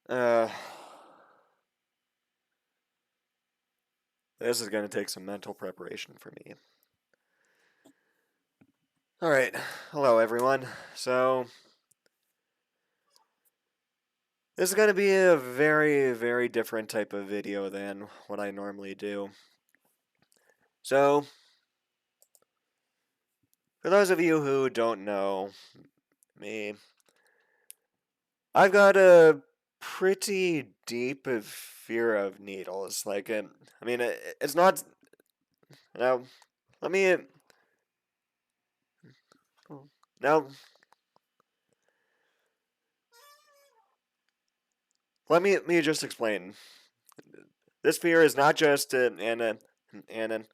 Uh, this is going to take some mental preparation for me. Alright, hello everyone. So, this is going to be a very, very different type of video than what I normally do. So, for those of you who don't know me, I've got a pretty deep fear of needles. It's not. Now, let me. Now, let me just explain. This fear is not just and and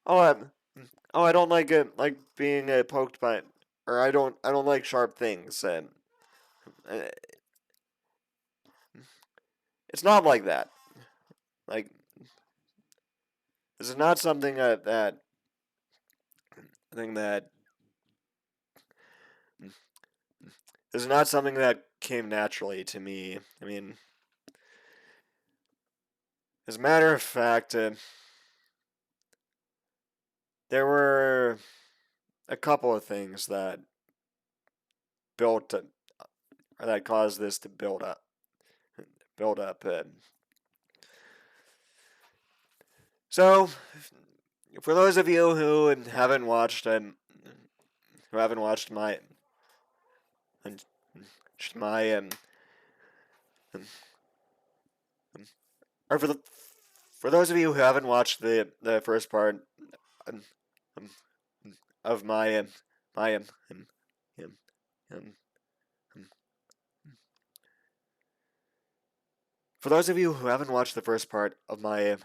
oh oh I don't like being poked by or I don't like sharp things. Uh, it's not like that. Like this is not something that thing that this is not something that came naturally to me. I mean, as a matter of fact, there were a couple of things that built or that caused this to build up. Build up. So, for those of you who haven't watched my or for those of you who haven't watched the first part um, um, of my um, um, for those of you who haven't watched the first part of my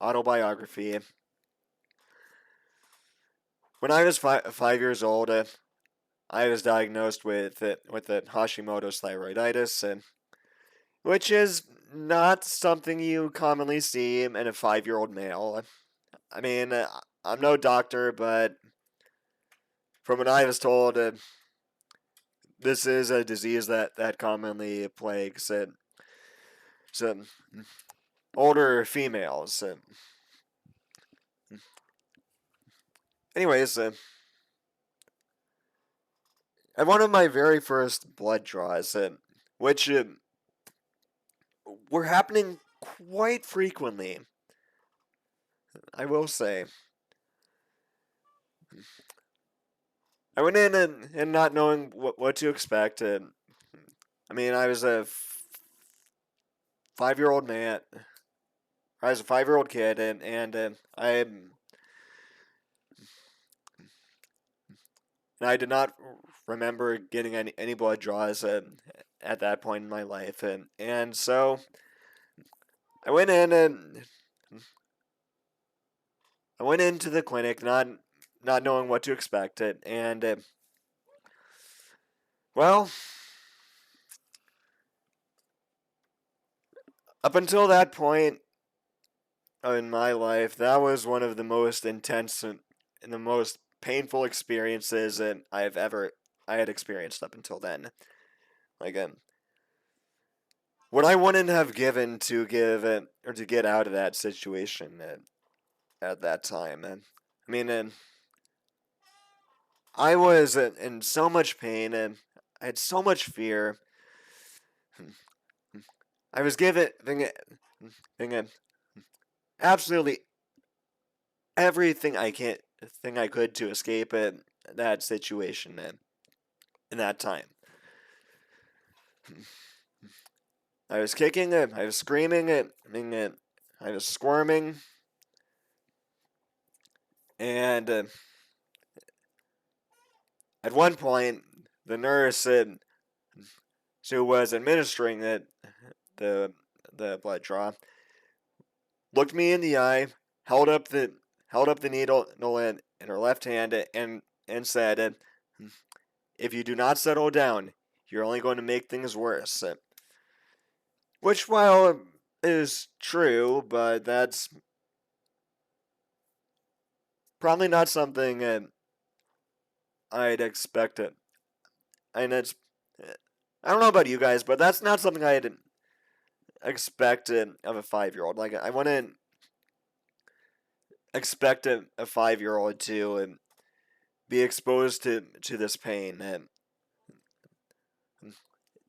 autobiography, when I was 5 years old, I was diagnosed with the Hashimoto's thyroiditis, which is not something you commonly see in a 5-year-old male. I mean, I'm no doctor, but from what I was told, this is a disease that commonly plagues some older females. Anyways, at one of my very first blood draws, which were happening quite frequently, I will say. I went in and not knowing what to expect. I mean, I was a 5-year-old man. I was a 5-year-old kid, and I did not remember getting any blood draws at that point in my life, and so I went in and I went into the clinic not knowing what to expect, and well, up until that point in my life, that was one of the most intense and the most painful experiences that I had experienced up until then. Like what I wouldn't have given to give or to get out of that situation at that time. I mean, I was in so much pain and I had so much fear. I was given thinking absolutely everything thing I could to escape that situation in that time. I was kicking it, I was screaming it, I was squirming, and at one point, the nurse who was administering the the blood draw looked me in the eye, held up the needle in her left hand, and said, "If you do not settle down, you're only going to make things worse." Which, while is true, but that's probably not something I'd expect it. And it's I don't know about you guys, but that's not something I'd expect of a 5-year-old. Like, I wouldn't expect a 5-year-old to be exposed to this pain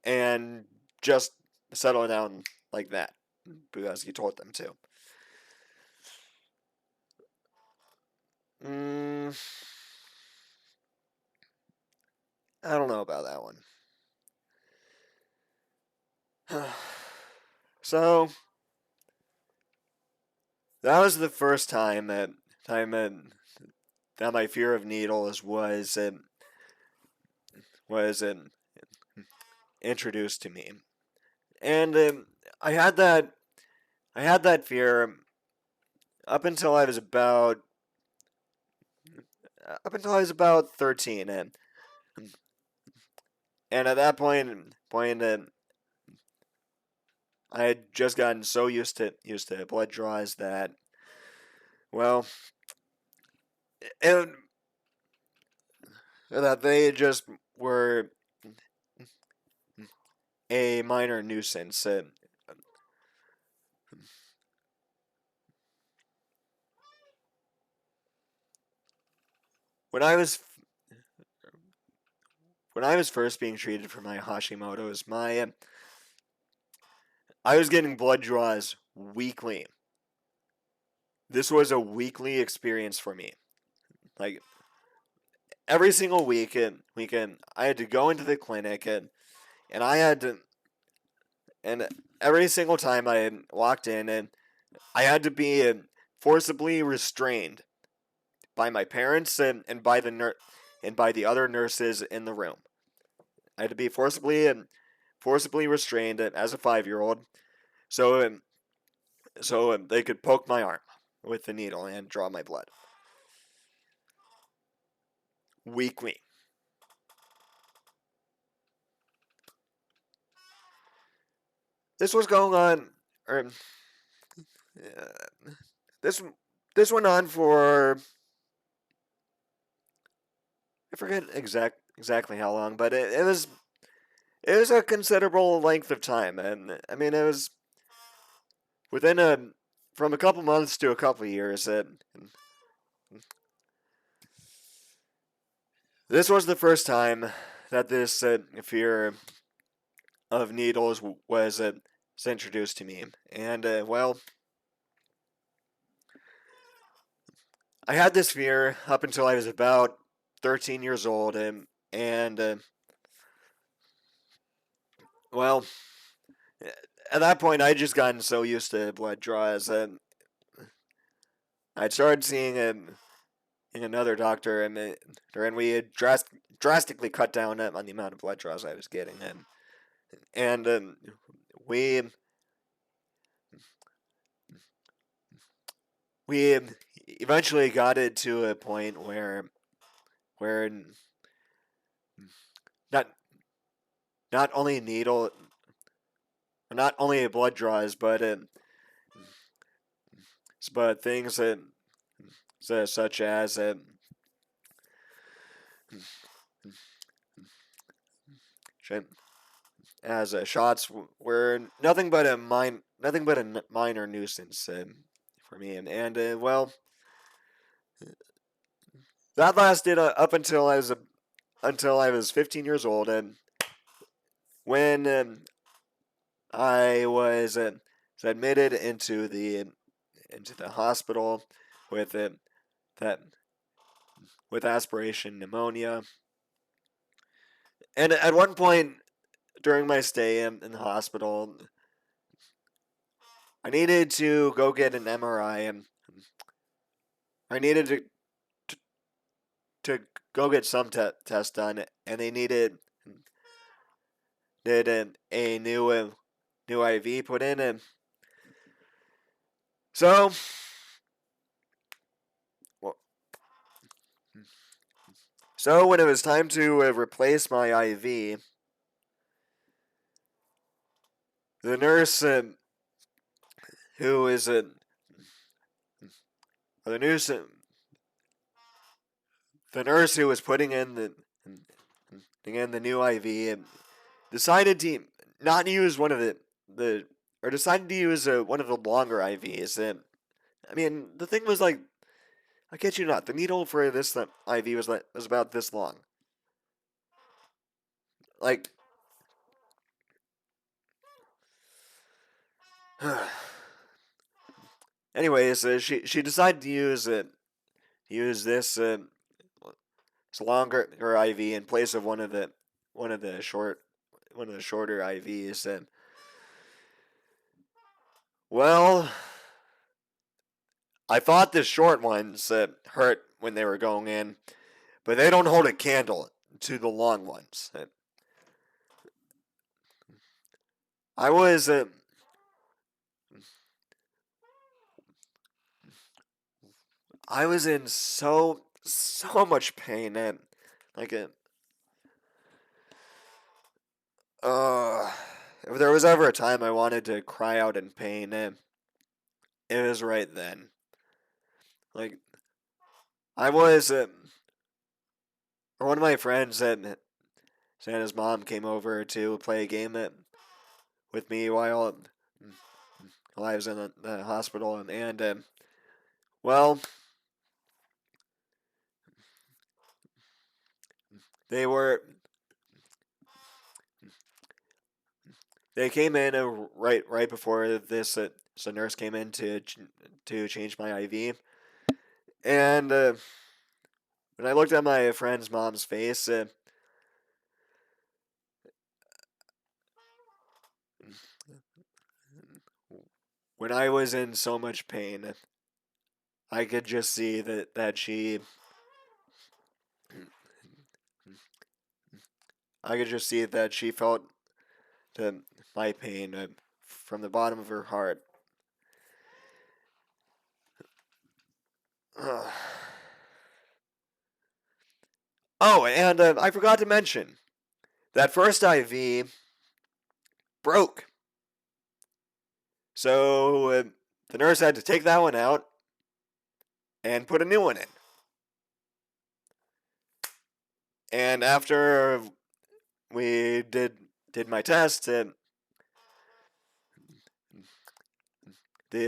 and just settle down like that because you told them to. Mm, I don't know about that one. So that was the first that my fear of needles was introduced to me, and I had that I had that fear up until I was about 13, and at that point I had just gotten so used to blood draws that, well, and that they just were a minor nuisance. When I was when I was first being treated for my Hashimoto's, my I was getting blood draws weekly. This was a weekly experience for me. Like, every single weekend, I had to go into the clinic, and I had to, and every single time I had walked in, and I had to be forcibly restrained by my parents and by and by the other nurses in the room. I had to be forcibly restrained as a 5-year-old, so they could poke my arm with the needle and draw my blood weekly. This was going on, or this this went on for, I forget exactly how long, but it was a considerable length of time, and I mean it was within from a couple months to a couple years. This was the first time that this fear of needles was introduced to me, and well, I had this fear up until I was about 13 years old, and well, at that point I'd just gotten so used to blood draws, and I'd started seeing in another doctor, and we had drastically cut down on the amount of blood draws I was getting, and we we eventually got it to a point where not not only needle not only blood draws, but things such shots were nothing but a minor nuisance for me, and well, that lasted up until I was 15 years old, and when I was admitted into the hospital with that with aspiration pneumonia. And at one point during my stay in the hospital, I needed to go get an MRI, and I needed to, to go get some test done, and they did a new IV put in, and so well, so when it was time to replace my IV, the nurse who is a the nurse the nurse who was putting in the new IV decided to not use one of the or decided to use one of the longer IVs. I mean, the thing was like, I kid you not, the needle for this IV was about this long. Like, anyways, she decided to use this longer or IV in place of one of the shorter IVs. And well, I thought the short ones hurt when they were going in, but they don't hold a candle to the long ones. I was I was in so much pain, and like uh, if there was ever a time I wanted to cry out in pain, it was right then. Like I was, one of my friends said his mom came over to play a game with me while I was in the hospital, and well, they were they came in right before this. So nurse came in to change my IV, and when I looked at my friend's mom's face, when I was in so much pain, I could just see that she. I could just see that she felt my pain from the bottom of her heart. Oh, and I forgot to mention that first IV broke. So the nurse had to take that one out and put a new one in. And after we did my test, the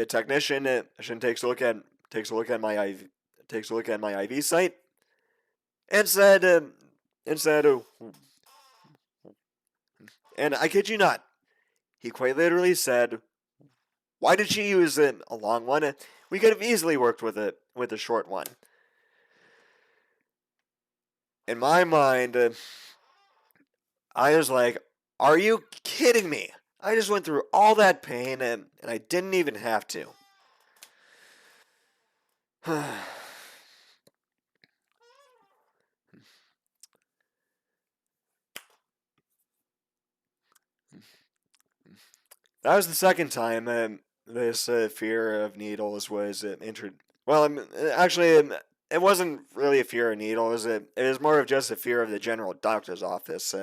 technician takes a look at my IV site and said, and I kid you not, he quite literally said, "Why did she use a long one? We could have easily worked with a short one." In my mind, I was like, "Are you kidding me? I just went through all that pain and I didn't even have to." That was the second time this fear of needles was introduced. Well, actually, it wasn't really a fear of needles. It was more of just a fear of the general doctor's office.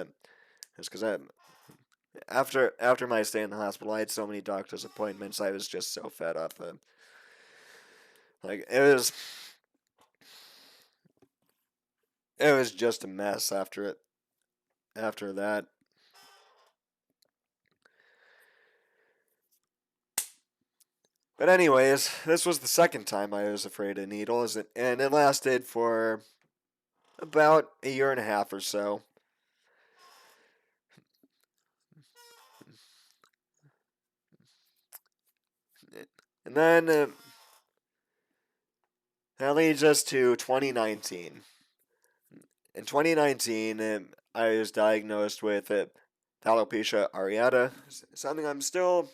It's because after my stay in the hospital, I had so many doctor's appointments. I was just so fed up. Like it was just a mess after it. After that. But anyways, this was the second time I was afraid of needles, and it lasted for about a year and a half or so. And then that leads us to 2019. In 2019, I was diagnosed with alopecia areata, something I'm still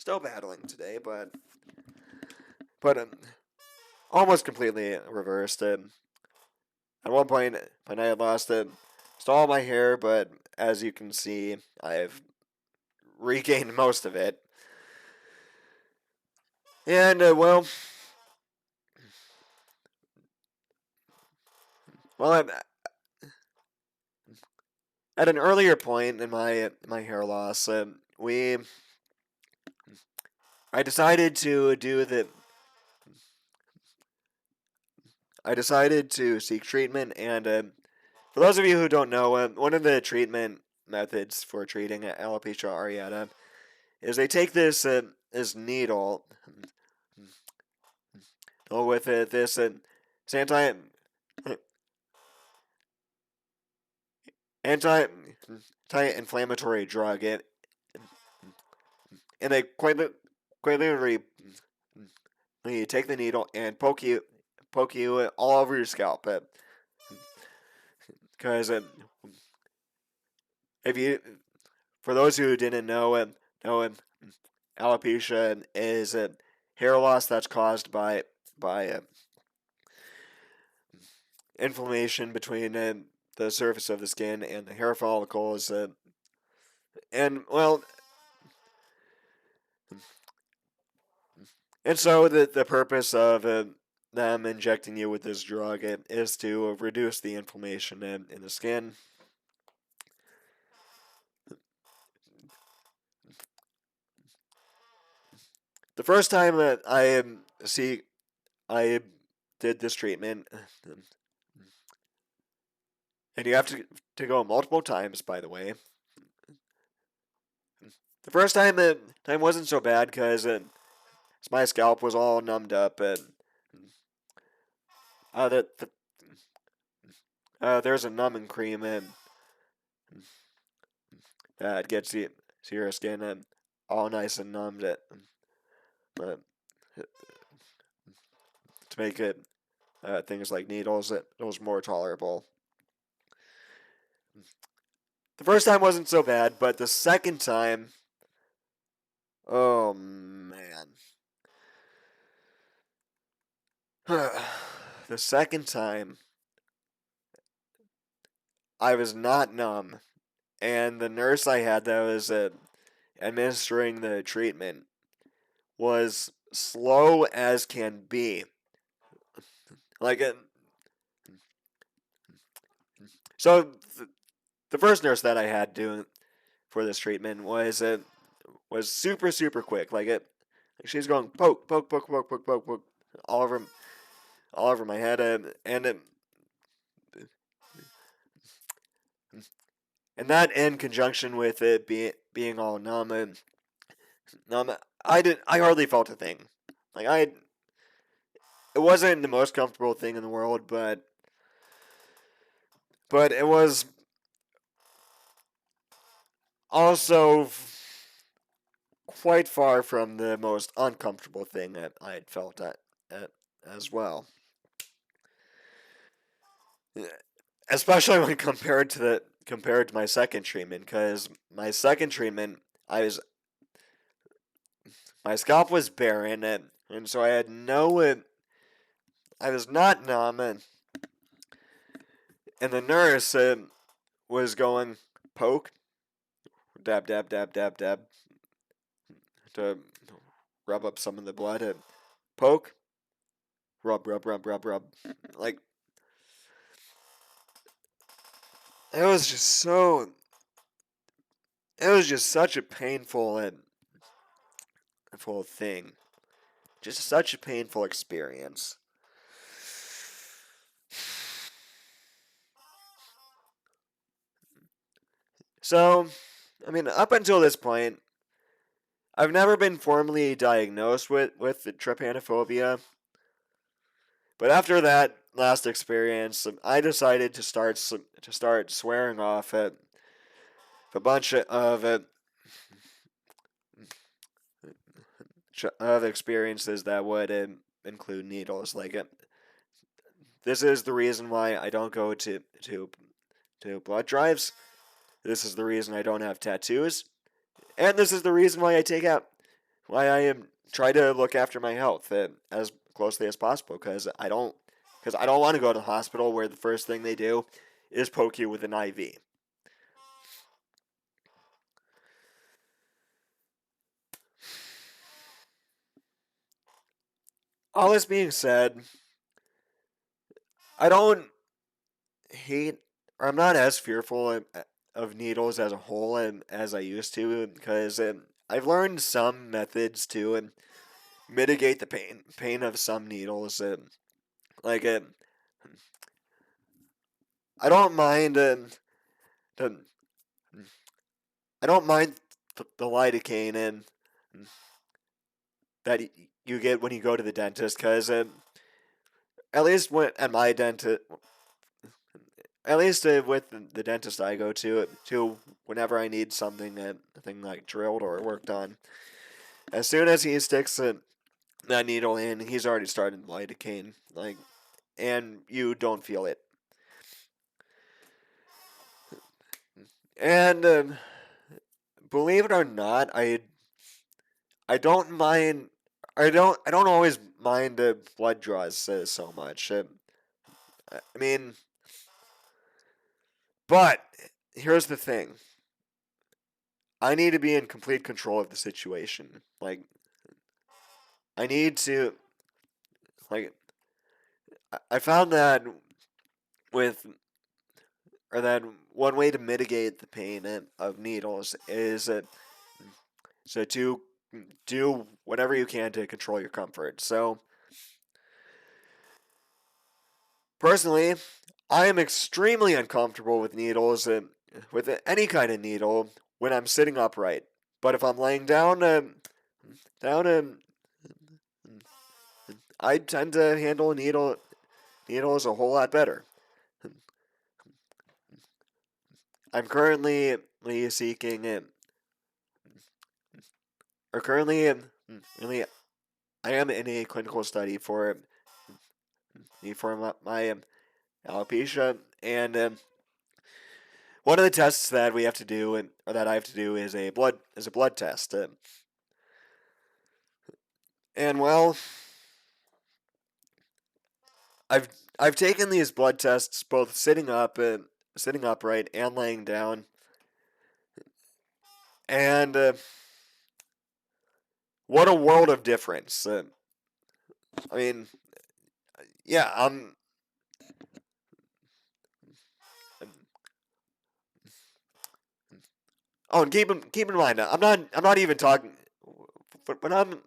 battling today, but almost completely reversed. At one point, when I had lost all my hair, but as you can see, I've regained most of it. And well, at an earlier point in my hair loss, I decided to do the I decided to seek treatment, and for those of you who don't know, one of the treatment methods for treating alopecia areata is they take this needle with this anti anti-inflammatory drug, and they quite literally you take the needle and poke you all over your scalp, because if you for those who didn't know alopecia is hair loss that's caused by inflammation between the surface of the skin and the hair follicles, and well, and so the purpose of them injecting you with this drug is to reduce the inflammation in the skin. The first time that I did this treatment, and you have to go multiple times, by the way. The first time time wasn't so bad because my scalp was all numbed up, and the there's a numbing cream that gets your skin all nice and numbed uh, to make it things like needles it was more tolerable. The first time wasn't so bad, but the second time, oh man. The second time, I was not numb, and the nurse I had that was administering the treatment was slow as can be. Like it. So the first nurse that I had doing for this treatment was super quick. She's going poke all over all over my head, and that in conjunction with it being all numb, I hardly felt a thing. It wasn't the most comfortable thing in the world, but it was also quite far from the most uncomfortable thing that I had felt at as well. Especially when compared to my second treatment, because my second treatment, my scalp was barren, and so I had I was not numb, and the nurse was going poke, dab to rub up some of the blood, and poke, rub. Like, it was just so. It was just such a painful thing. Just such a painful experience. So, I mean, up until this point, I've never been formally diagnosed with trypanophobia. But after that last experience, I decided to start swearing off at a bunch of experiences that would include needles. This is the reason why I don't go to blood drives. This is the reason I don't have tattoos, and this is the reason why I am try to look after my health as closely as possible, because I don't want to go to the hospital where the first thing they do is poke you with an IV. All this being said, I don't hate, or I'm not as fearful of needles as a whole as I used to, because I've learned some methods to mitigate the pain of some needles. Like I don't mind I don't mind the lidocaine and that you get when you go to the dentist, because at least when at my dentist, at least with the dentist I go to whenever I need something thing like drilled or worked on, as soon as he sticks that needle in, he's already started lidocaine, like, and you don't feel it. And believe it or not, I don't mind. I don't always mind blood draws so much. I mean, but here's the thing. I need to be in complete control of the situation. Like, I need to, like, I found that with, or that one way to mitigate the pain of needles is so to do whatever you can to control your comfort. So, personally, I am extremely uncomfortable with needles, with any kind of needle, when I'm sitting upright. But if I'm laying down, down, I tend to handle needles a whole lot better. I'm currently seeking, or currently, really, I am in a clinical study for my alopecia, and one of the tests that we have to do, or that I have to do, is a blood test. And well, I've I've taken these blood tests both sitting upright and laying down, and what a world of difference. I mean, yeah, oh, and keep in mind, I'm not even talking when I'm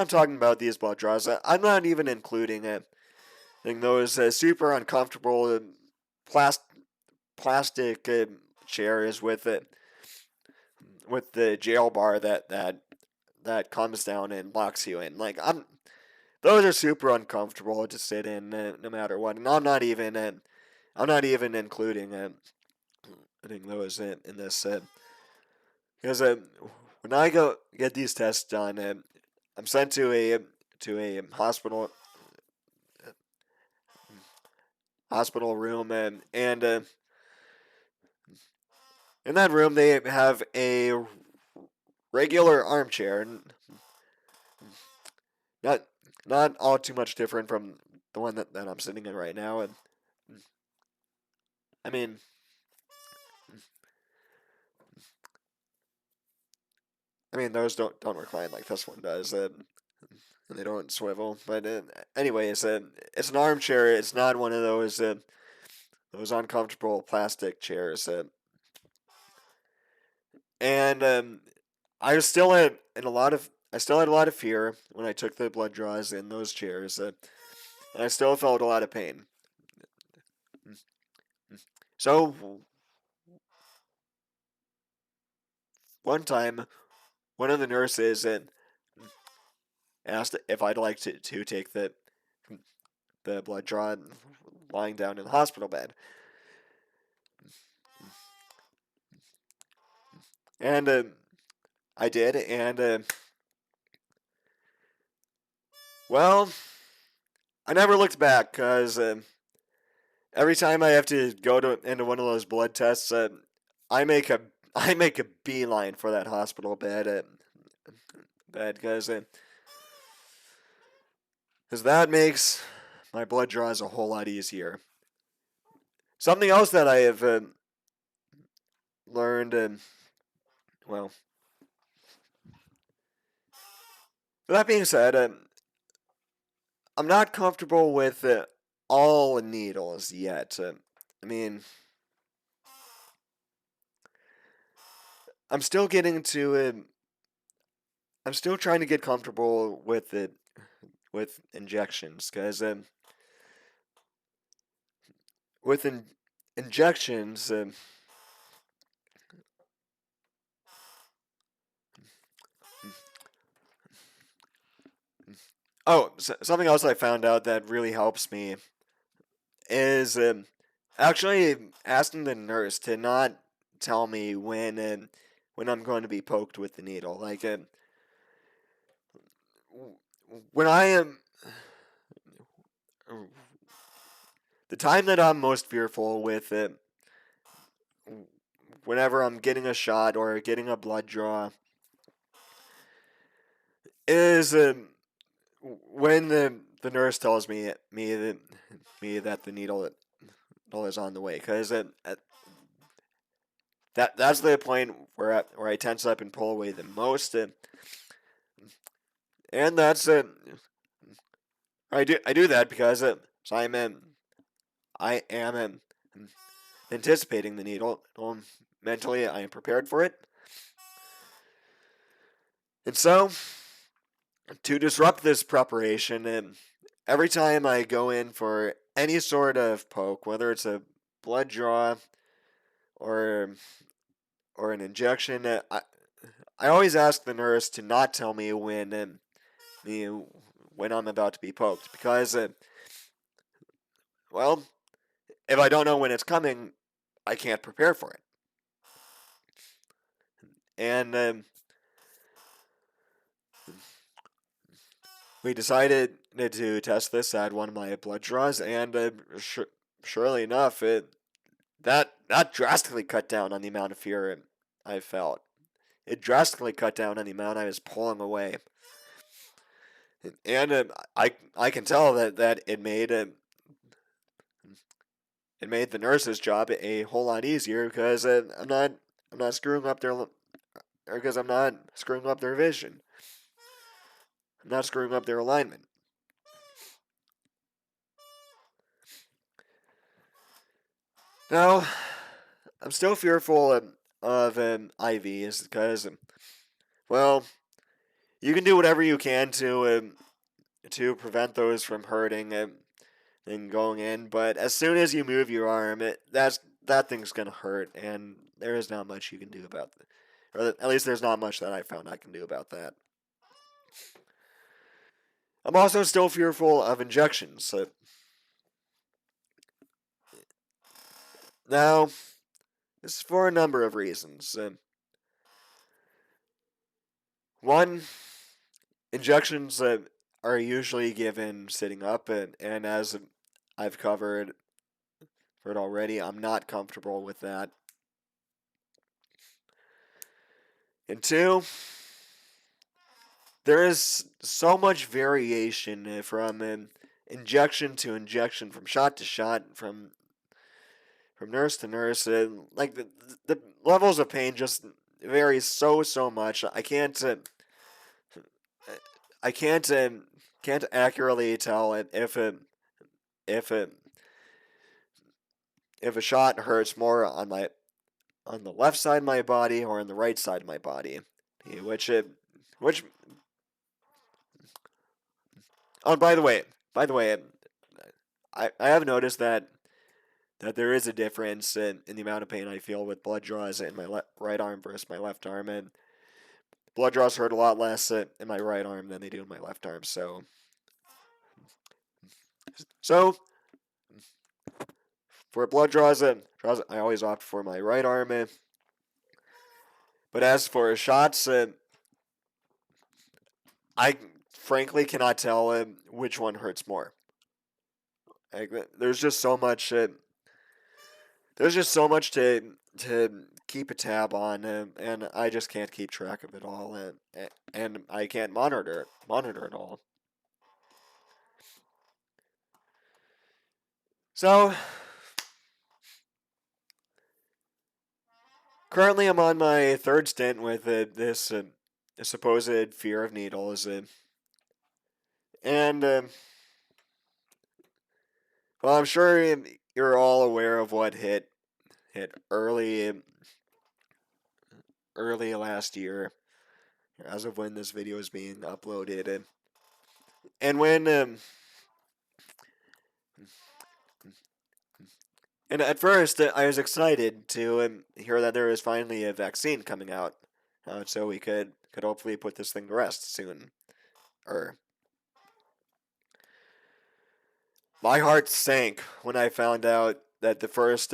talking about these blood draws. I'm not even including those super uncomfortable plastic chairs with the jail bar that comes down and locks you in. Like, those are super uncomfortable to sit in no matter what. And I'm not even including I think those in this because when I go get these tests done, I'm sent to a hospital room, and in that room they have a regular armchair, and not not all too much different from the one that I'm sitting in right now. And I mean, those don't recline like this one does. They don't swivel. But anyways, it's an armchair. It's not one of those uncomfortable plastic chairs. And I was still in a lot of I still had a lot of fear when I took the blood draws in those chairs, and I still felt a lot of pain. So one time, one of the nurses asked if I'd like to take the blood draw lying down in the hospital bed, and I did, and well, I never looked back, because every time I have to go into one of those blood tests, I make a I make a beeline for that hospital bed, because that makes my blood draws a whole lot easier. Something else that I have learned, well, that being said, I'm not comfortable with all needles yet. I mean, I'm still getting to. I'm still trying to get comfortable with it, with injections, because with injections, Oh, something else I found out that really helps me is actually asking the nurse to not tell me when I'm going to be poked with the needle. Like when I am the time that I'm most fearful with it, whenever I'm getting a shot or getting a blood draw, is when the nurse tells me that the needle is on the way, because that's the point where I tense up and pull away the most, and that's I do that because so I am anticipating the needle. Mentally, I am prepared for it, and so to disrupt this preparation, every time I go in for any sort of poke, whether it's a blood draw or an injection, I always ask the nurse to not tell me me when I'm about to be poked, because well, if I don't know when it's coming, I can't prepare for it. And we decided to test this at one of my blood draws, and surely enough, that drastically cut down on the amount of fear I felt. It drastically cut down on the amount I was pulling away, and I can tell that it made the nurse's job a whole lot easier, because I'm not screwing up or because I'm not screwing up their vision. I'm not screwing up their alignment. Now, I'm still fearful of IVs because, well, you can do whatever you can to prevent those from hurting and going in, but as soon as you move your arm, that thing's gonna hurt, and there is not much you can do about that. Or at least there's not much that I found I can do about that. I'm also still fearful of injections. Now, this is for a number of reasons. One, injections are usually given sitting up, and as I've covered for it already, I'm not comfortable with that. And two, there is so much variation from injection to injection, from shot to shot, from nurse to nurse. Like the levels of pain just vary so much. I can't accurately tell if a if a shot hurts more on the left side of my body or on the right side of my body, which oh, by the way, I have noticed that there is a difference in the amount of pain I feel with blood draws in my right arm versus my left arm, and blood draws hurt a lot less in my right arm than they do in my left arm. So for blood draws, I always opt for my right arm. But as for shots, I frankly cannot tell which one hurts more. Like, there's just so much. There's just so much to keep a tab on, and I just can't keep track of it all, and I can't monitor it all. So currently, I'm on my third stint with this supposed fear of needles, and well, I'm sure you're all aware of what hit early last year, as of when this video is being uploaded, and when and at first I was excited to hear that there was finally a vaccine coming out, so we could hopefully put this thing to rest soon, or my heart sank when I found out that the first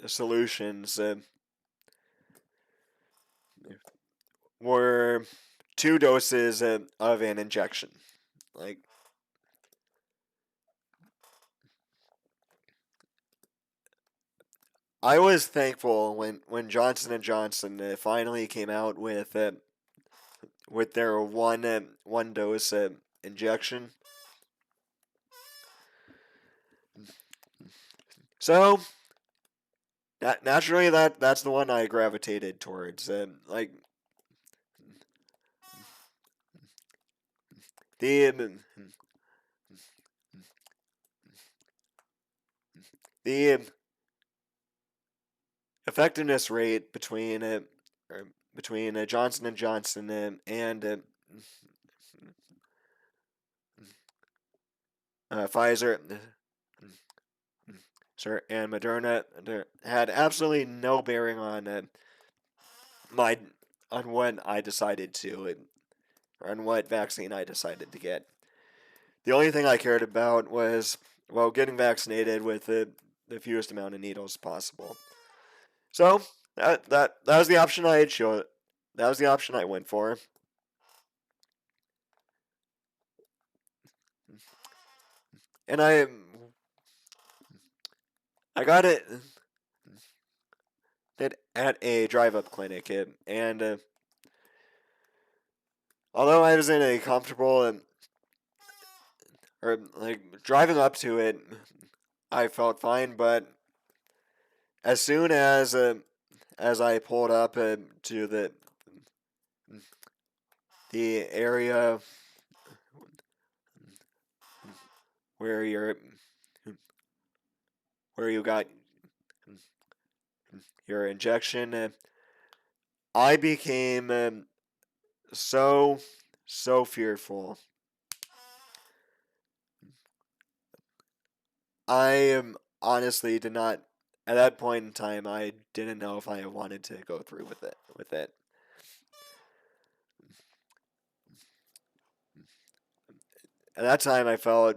solutions were 2 doses of an injection. Like, I was thankful when Johnson and Johnson finally came out with their one dose injection. So naturally, that's the one I gravitated towards. Like the effectiveness rate between Johnson and Johnson and Pfizer, and Moderna had absolutely no bearing my on what I decided to or on what vaccine I decided to get. The only thing I cared about was, well, getting vaccinated with the fewest amount of needles possible. So that was the option I had chosen. That was the option I went for. And I got it at a drive-up clinic, and although I was in a comfortable or like driving up to it, I felt fine. But as soon as I pulled up to the area where you're where you got your injection, I became so fearful. I honestly did not at that point in time. I didn't know if I wanted to go through with it. At that time, I felt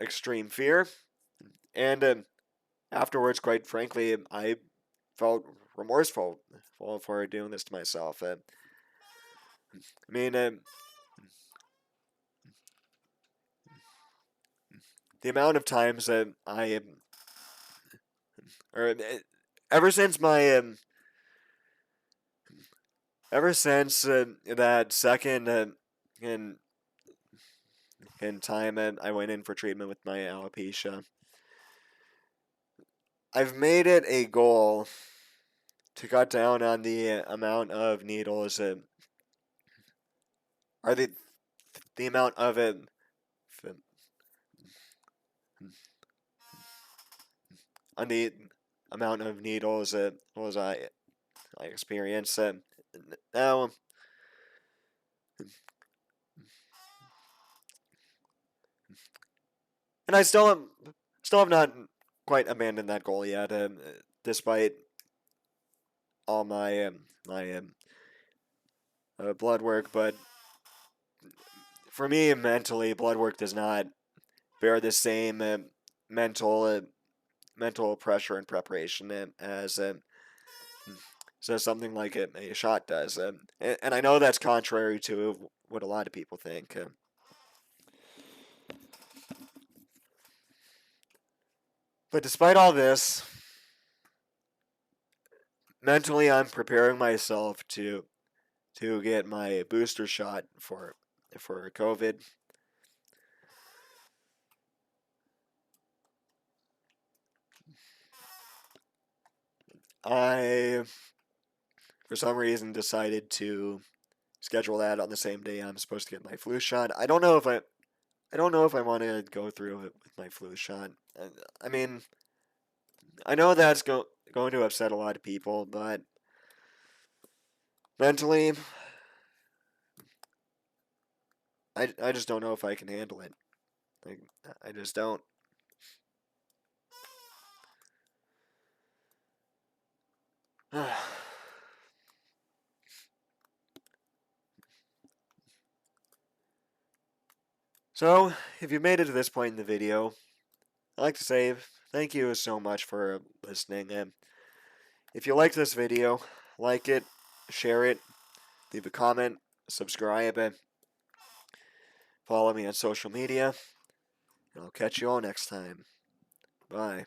extreme fear, and afterwards, quite frankly, I felt remorseful for doing this to myself. I mean, the amount of times that or ever since my ever since that second in in time I went in for treatment with my alopecia, I've made it a goal to cut down on the amount of needles or the amount of on the amount of needles was I experience now. And I still have not quite abandoned that goal yet, despite all my blood work. But for me, mentally, blood work does not bear the same mental mental pressure and preparation as so something like a shot does. And I know that's contrary to what a lot of people think. But despite all this, mentally, I'm preparing myself to get my booster shot for COVID. I, for some reason, decided to schedule that on the same day I'm supposed to get my flu shot. I don't know if I want to go through it with my flu shot. I mean, I know that's going to upset a lot of people, but mentally, I just don't know if I can handle it. Like, I just don't. So, if you made it to this point in the video, I'd like to say thank you so much for listening. And if you liked this video, like it, share it, leave a comment, subscribe, and follow me on social media. And I'll catch you all next time. Bye.